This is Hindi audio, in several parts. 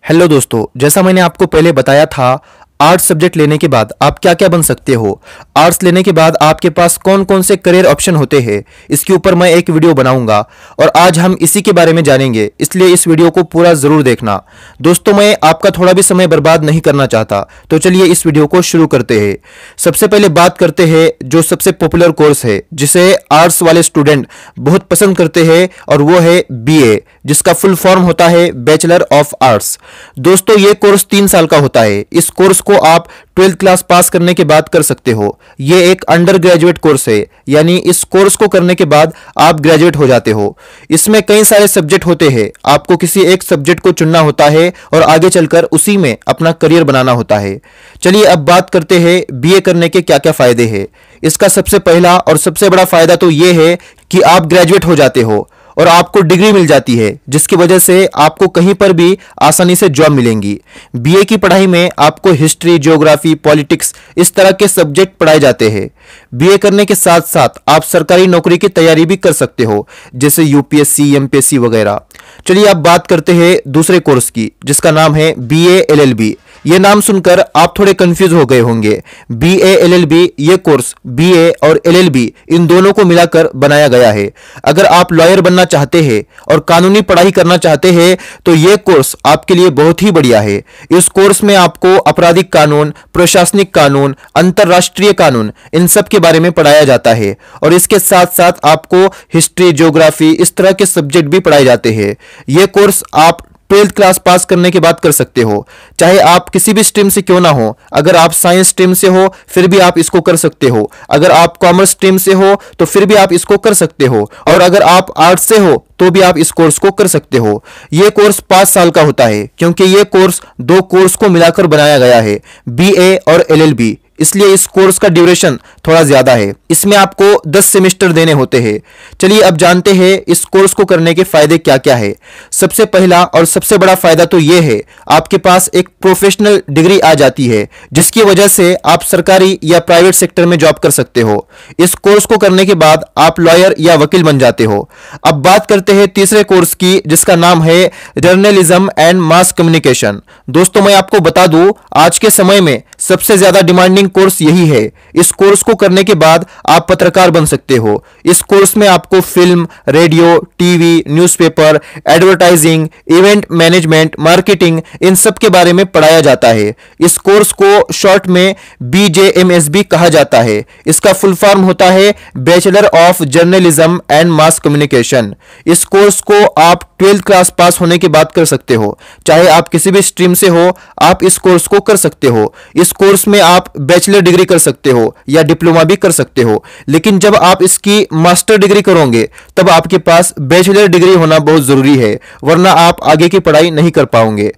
हेलो दोस्तों, जैसा मैंने आपको पहले बताया था, आर्ट्स सब्जेक्ट लेने के बाद आप क्या क्या बन सकते हो। आर्ट्स लेने के बाद आपके पास कौन कौन से करियर ऑप्शन होते हैं, इसके ऊपर मैं एक वीडियो बनाऊंगा और आज हम इसी के बारे में जानेंगे, इसलिए इस वीडियो को पूरा ज़रूर देखना। दोस्तों, मैं आपका थोड़ा भी समय बर्बाद नहीं करना चाहता, तो चलिए इस वीडियो को शुरू करते हैं। सबसे पहले बात करते हैं जो सबसे पॉपुलर कोर्स है, जिसे आर्ट्स वाले स्टूडेंट बहुत पसंद करते हैं, और वो है बीए, जिसका फुल फॉर्म होता है बैचलर ऑफ आर्ट्स। दोस्तों, ये कोर्स 3 साल का होता है। इस कोर्स को आप 12th क्लास पास करने के बाद कर सकते हो। ये एक अंडर ग्रेजुएट कोर्स है, यानी इस कोर्स को करने के बाद आप ग्रेजुएट हो जाते हो। इसमें कई सारे सब्जेक्ट होते हैं, आपको किसी एक सब्जेक्ट को चुनना होता है और आगे चलकर उसी में अपना करियर बनाना होता है। चलिए अब बात करते हैं बीए करने के क्या क्या फायदे हैं। इसका सबसे पहला और सबसे बड़ा फायदा तो ये है कि आप ग्रेजुएट हो जाते हो और आपको डिग्री मिल जाती है, जिसकी वजह से आपको कहीं पर भी आसानी से जॉब मिलेंगी। बीए की पढ़ाई में आपको हिस्ट्री, ज्योग्राफी, पॉलिटिक्स इस तरह के सब्जेक्ट पढ़ाए जाते हैं। बीए करने के साथ साथ आप सरकारी नौकरी की तैयारी भी कर सकते हो, जैसे यूपीएससी, एमपीएससी वगैरह। चलिए अब बात करते हैं दूसरे कोर्स की, जिसका नाम है बीए एलएलबी। ये नाम सुनकर आप थोड़े कंफ्यूज हो गए होंगे। बीए एलएलबी ये कोर्स बीए और एलएलबी इन दोनों को मिलाकर बनाया गया है। अगर आप लॉयर बनना चाहते हैं और कानूनी पढ़ाई करना चाहते हैं तो ये कोर्स आपके लिए बहुत ही बढ़िया है। इस कोर्स में आपको आपराधिक कानून, प्रशासनिक कानून, अंतरराष्ट्रीय कानून इन सब के बारे में पढ़ाया जाता है, और इसके साथ साथ आपको हिस्ट्री, ज्योग्राफी इस तरह के सब्जेक्ट भी पढ़ाए जाते हैं। यह कोर्स आप 12th क्लास पास करने के बाद कर सकते हो, चाहे आप किसी भी स्ट्रीम से क्यों ना हो। अगर आप साइंस स्ट्रीम से हो फिर भी आप इसको कर सकते हो, अगर आप कॉमर्स स्ट्रीम से हो तो फिर भी आप इसको कर सकते हो, और अगर आप आर्ट्स से हो तो भी आप इस कोर्स को कर सकते हो। यह कोर्स 5 साल का होता है, क्योंकि यह कोर्स 2 कोर्स को मिलाकर बनाया गया है, बीए और एलएलबी, इसलिए इस कोर्स का ड्यूरेशन थोड़ा ज्यादा है। इसमें आपको 10 सेमेस्टर देने होते हैं। चलिए अब जानते हैं इस कोर्स को करने के फायदे क्या क्या है। सबसे पहला और सबसे बड़ा फायदा तो यह है, आपके पास एक प्रोफेशनल डिग्री आ जाती है, जिसकी वजह से आप सरकारी या प्राइवेट सेक्टर में जॉब कर सकते हो। इस कोर्स को करने के बाद आप लॉयर या वकील बन जाते हो। अब बात करते हैं तीसरे कोर्स की, जिसका नाम है जर्नलिज्म एंड मास कम्युनिकेशन। दोस्तों, मैं आपको बता दूं, आज के समय में सबसे ज्यादा डिमांडिंग कोर्स यही है। इस कोर्स को करने के बाद आप पत्रकार बन सकते हो। इस कोर्स में आपको film, radio, TV, newspaper, advertising, event management, marketing इन सब के बारे में पढ़ाया जाता है। इस कोर्स को शॉर्ट में बीजेएमएस भी कहा जाता है। इसका फुल फॉर्म होता है bachelor of journalism and mass communication. इस कोर्स को आप 12th क्लास पास होने के बाद कर सकते हो, चाहे आप किसी भी स्ट्रीम से हो, आप इस कोर्स को कर सकते हो। इस कोर्स में आप बैचलर डिग्री कर सकते हो या डिप्लोमा भी कर सकते हो, लेकिन जब आप इसकी मास्टर डिग्री करोगे तब आपके पास बैचलर डिग्री होना बहुत जरूरी है, वरना आप आगे की पढ़ाई नहीं कर पाओगे।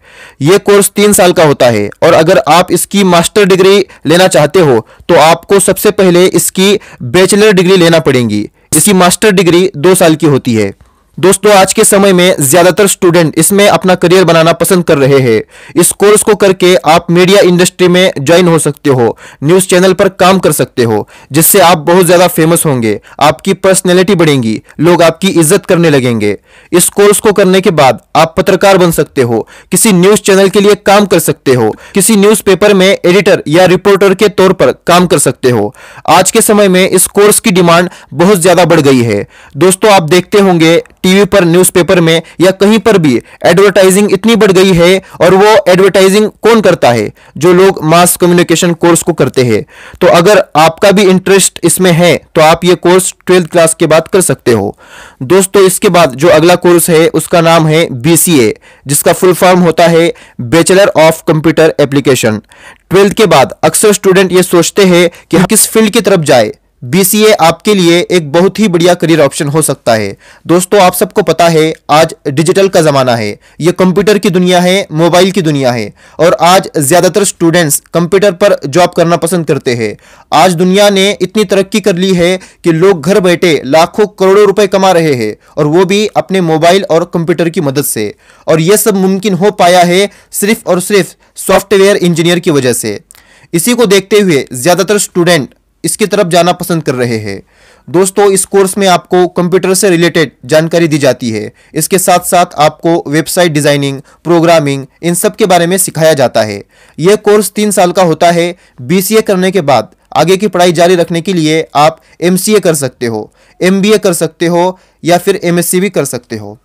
यह कोर्स 3 साल का होता है, और अगर आप इसकी मास्टर डिग्री लेना चाहते हो तो आपको सबसे पहले इसकी बैचलर डिग्री लेना पड़ेगी। इसकी मास्टर डिग्री 2 साल की होती है। दोस्तों, आज के समय में ज्यादातर स्टूडेंट इसमें अपना करियर बनाना पसंद कर रहे हैं। इस कोर्स को करके आप मीडिया इंडस्ट्री में ज्वाइन हो सकते हो, न्यूज चैनल पर काम कर सकते हो, जिससे आप बहुत ज्यादा फेमस होंगे, आपकी पर्सनैलिटी बढ़ेगी, लोग आपकी इज्जत करने लगेंगे। इस कोर्स को करने के बाद आप पत्रकार बन सकते हो, किसी न्यूज चैनल के लिए काम कर सकते हो, किसी न्यूज़पेपर में एडिटर या रिपोर्टर के तौर पर काम कर सकते हो। आज के समय में इस कोर्स की डिमांड बहुत ज्यादा बढ़ गई है। दोस्तों, आप देखते होंगे टीवी पर, न्यूज़पेपर में या कहीं पर भी एडवर्टाइजिंग इतनी बढ़ गई है, और वो एडवर्टाइजिंग कौन करता है? जो लोग मास कम्युनिकेशन कोर्स को करते हैं। तो अगर आपका भी इंटरेस्ट इसमें है तो आप ये कोर्स 12th क्लास के बाद कर सकते हो। दोस्तों, इसके बाद जो अगला कोर्स है उसका नाम है बीसीए, जिसका फुल फॉर्म होता है bachelor of computer application. 12th के बाद अक्सर स्टूडेंट ये सोचते हैं कि हम किस फील्ड की तरफ जाए। बीसीए आपके लिए एक बहुत ही बढ़िया करियर ऑप्शन हो सकता है। दोस्तों, आप सबको पता है आज डिजिटल का ज़माना है, ये कंप्यूटर की दुनिया है, मोबाइल की दुनिया है, और आज ज़्यादातर स्टूडेंट्स कंप्यूटर पर जॉब करना पसंद करते हैं। आज दुनिया ने इतनी तरक्की कर ली है कि लोग घर बैठे लाखों करोड़ों रुपए कमा रहे हैं, और वो भी अपने मोबाइल और कंप्यूटर की मदद से। और यह सब मुमकिन हो पाया है सिर्फ और सिर्फ सॉफ्टवेयर इंजीनियर की वजह से। इसी को देखते हुए ज़्यादातर स्टूडेंट इसकी तरफ जाना पसंद कर रहे हैं। दोस्तों इस कोर्स में आपको कंप्यूटर से रिलेटेड जानकारी दी जाती है। इसके साथ साथ आपको वेबसाइट डिज़ाइनिंग, प्रोग्रामिंग, इन सब के बारे में सिखाया जाता है। यह कोर्स 3 साल का होता है। BCA करने के बाद आगे की पढ़ाई जारी रखने के लिए आप MCA कर सकते हो, MBA कर सकते हो या फिर MSc भी कर सकते हो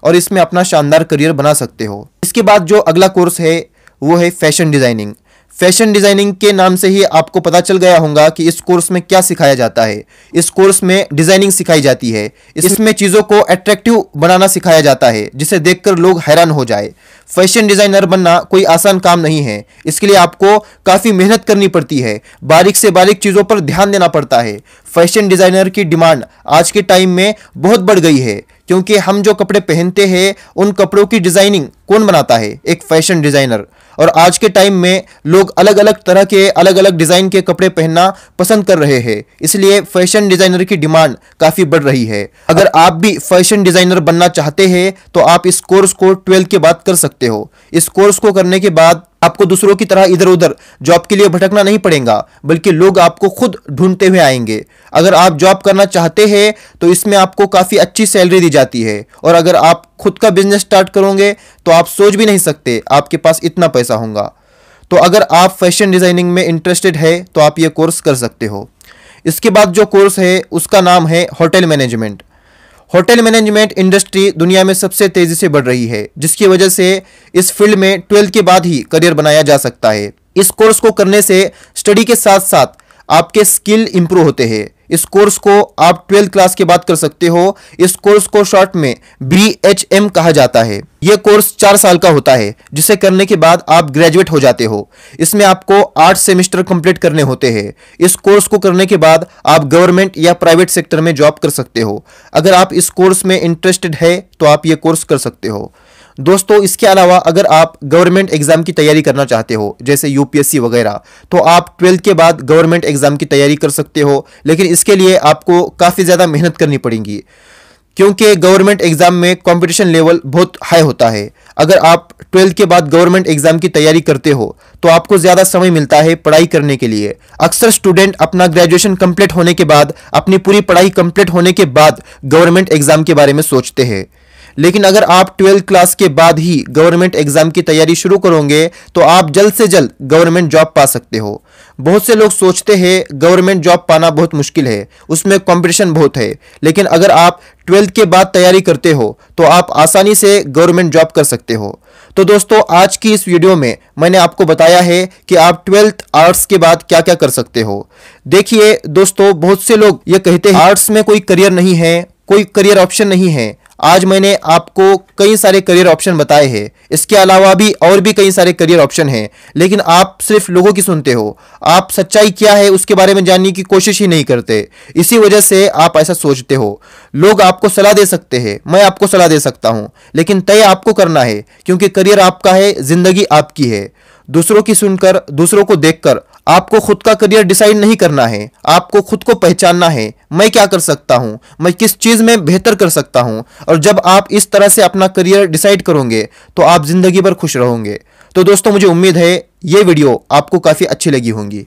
और इसमें अपना शानदार करियर बना सकते हो। इसके बाद जो अगला कोर्स है वो है फैशन डिज़ाइनिंग। फैशन डिज़ाइनिंग के नाम से ही आपको पता चल गया होगा कि इस कोर्स में क्या सिखाया जाता है। इस कोर्स में डिज़ाइनिंग सिखाई जाती है। इसमें चीज़ों को अट्रैक्टिव बनाना सिखाया जाता है जिसे देखकर लोग हैरान हो जाए। फैशन डिज़ाइनर बनना कोई आसान काम नहीं है। इसके लिए आपको काफ़ी मेहनत करनी पड़ती है, बारीक से बारीक चीज़ों पर ध्यान देना पड़ता है। फैशन डिज़ाइनर की डिमांड आज के टाइम में बहुत बढ़ गई है क्योंकि हम जो कपड़े पहनते हैं उन कपड़ों की डिज़ाइनिंग कौन बनाता है? एक फैशन डिज़ाइनर। और आज के टाइम में लोग अलग अलग तरह के अलग अलग डिज़ाइन के कपड़े पहनना पसंद कर रहे हैं, इसलिए फैशन डिज़ाइनर की डिमांड काफ़ी बढ़ रही है। अगर आप भी फैशन डिज़ाइनर बनना चाहते हैं तो आप इस कोर्स को 12 के बाद कर सकते हो। इस कोर्स को करने के बाद आपको दूसरों की तरह इधर उधर जॉब के लिए भटकना नहीं पड़ेगा, बल्कि लोग आपको खुद ढूंढते हुए आएंगे। अगर आप जॉब करना चाहते हैं तो इसमें आपको काफ़ी अच्छी सैलरी दी जाती है और अगर आप खुद का बिजनेस स्टार्ट करोगे तो आप सोच भी नहीं सकते आपके पास इतना पैसा होगा। तो अगर आप फैशन डिज़ाइनिंग में इंटरेस्टेड है तो आप ये कोर्स कर सकते हो। इसके बाद जो कोर्स है उसका नाम है hotel management. Hotel management industry दुनिया में सबसे तेज़ी से बढ़ रही है, जिसकी वजह से इस फील्ड में 12 के बाद ही करियर बनाया जा सकता है। इस कोर्स को करने से स्टडी के साथ साथ आपके स्किल इंप्रूव होते हैं। इस कोर्स को आप 12th क्लास के बाद कर सकते हो। इस कोर्स को शॉर्ट में BHM कहा जाता है। यह कोर्स 4 साल का होता है, जिसे करने के बाद आप ग्रेजुएट हो जाते हो। इसमें आपको 8 सेमेस्टर कंप्लीट करने होते हैं। इस कोर्स को करने के बाद आप गवर्नमेंट या प्राइवेट सेक्टर में जॉब कर सकते हो। अगर आप इस कोर्स में इंटरेस्टेड है तो आप ये कोर्स कर सकते हो। दोस्तों इसके अलावा अगर आप गवर्नमेंट एग्जाम की तैयारी करना चाहते हो जैसे UPSC वगैरह, तो आप 12th के बाद गवर्नमेंट एग्जाम की तैयारी कर सकते हो, लेकिन इसके लिए आपको काफ़ी ज़्यादा मेहनत करनी पड़ेगी क्योंकि गवर्नमेंट एग्जाम में कंपटीशन लेवल बहुत हाई होता है। अगर आप 12th के बाद गवर्नमेंट एग्जाम की तैयारी करते हो तो आपको ज़्यादा समय मिलता है पढ़ाई करने के लिए। अक्सर स्टूडेंट अपना ग्रेजुएशन कंप्लीट होने के बाद, अपनी पूरी पढ़ाई कंप्लीट होने के बाद गवर्नमेंट एग्जाम के बारे में सोचते हैं, लेकिन अगर आप 12th क्लास के बाद ही गवर्नमेंट एग्जाम की तैयारी शुरू करोगे तो आप जल्द से जल्द गवर्नमेंट जॉब पा सकते हो। बहुत से लोग सोचते हैं गवर्नमेंट जॉब पाना बहुत मुश्किल है, उसमें कंपटीशन बहुत है, लेकिन अगर आप 12th के बाद तैयारी करते हो तो आप आसानी से गवर्नमेंट जॉब कर सकते हो। तो दोस्तों आज की इस वीडियो में मैंने आपको बताया है कि आप 12th आर्ट्स के बाद क्या क्या कर सकते हो। देखिए दोस्तों, बहुत से लोग ये कहते हैं आर्ट्स में कोई करियर नहीं है, कोई करियर ऑप्शन नहीं है। आज मैंने आपको कई सारे करियर ऑप्शन बताए हैं। इसके अलावा भी और भी कई सारे करियर ऑप्शन हैं, लेकिन आप सिर्फ लोगों की सुनते हो। आप सच्चाई क्या है उसके बारे में जानने की कोशिश ही नहीं करते। इसी वजह से आप ऐसा सोचते हो। लोग आपको सलाह दे सकते हैं, मैं आपको सलाह दे सकता हूं, लेकिन तय आपको करना है क्योंकि करियर आपका है, जिंदगी आपकी है। दूसरों की सुनकर, दूसरों को देखकर आपको खुद का करियर डिसाइड नहीं करना है। आपको खुद को पहचानना है, मैं क्या कर सकता हूं, मैं किस चीज में बेहतर कर सकता हूं। और जब आप इस तरह से अपना करियर डिसाइड करोगे तो आप जिंदगी भर खुश रहोगे। तो दोस्तों मुझे उम्मीद है ये वीडियो आपको काफी अच्छी लगी होंगी।